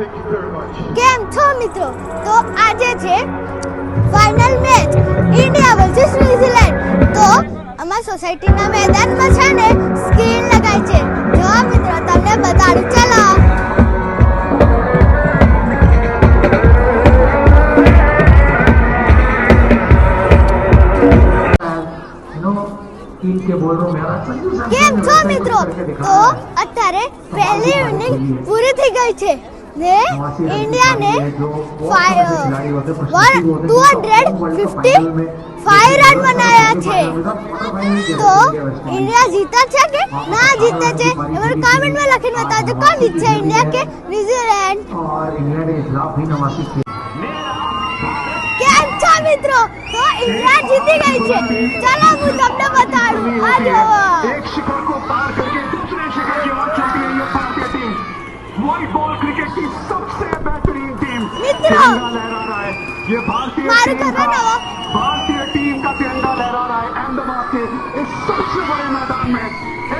કેમ છો મિત્રો? તો આજે છે final match India versus New Zealand. તો અમારા સોસાયટીના મેદાનમાં છે ને સ્ક્રીન લગાઈ છે. જો મિત્રો તમને બતાડું, ચાલો. કેમ છો મિત્રો? તો અત્યારે પહેલી ઇનિંગ પૂરી થઈ ગઈ છે ને ઇન્ડિયાને 255 રન બનાવ્યા છે. તો ઇન્ડિયા જીતા છે કે ના જીતે છે એ મને કમેન્ટમાં લખીને બતાવજો. કોણ જીતશે, ઇન્ડિયા કે ન્યુઝીલેન્ડ? કેમ છો મિત્રો? તો ઇન્ડિયા જીતી ગઈ છે. ચાલો હું તમને બતાડું. આ જોવો, एक शिखर को पार करके दूसरे शिखर की ओर चलती है ये भारतीय टीम. व्हाइट बॉल क्रिकेट की सबसे बेहतरीन टीम मित्रों, तिरंगा लहरा रहा है. ये भारतीय मारू टीम करो ना वो. भारतीय टीम का तिरंगा लहरा रहा है अहमदाबाद के इस सबसे बड़े मैदान में.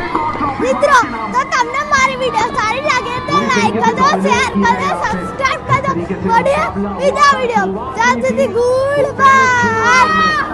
एक और ट्रॉफी મિત્રો તો તમને મારી વિડિયો સારી લાગે તો લાઈક કરજો, શેર કરજો, સબસ્ક્રાઇબ કરજો. મળીએ બીજા વિડિયો. ત્યાં સુધી ગુડ બાય.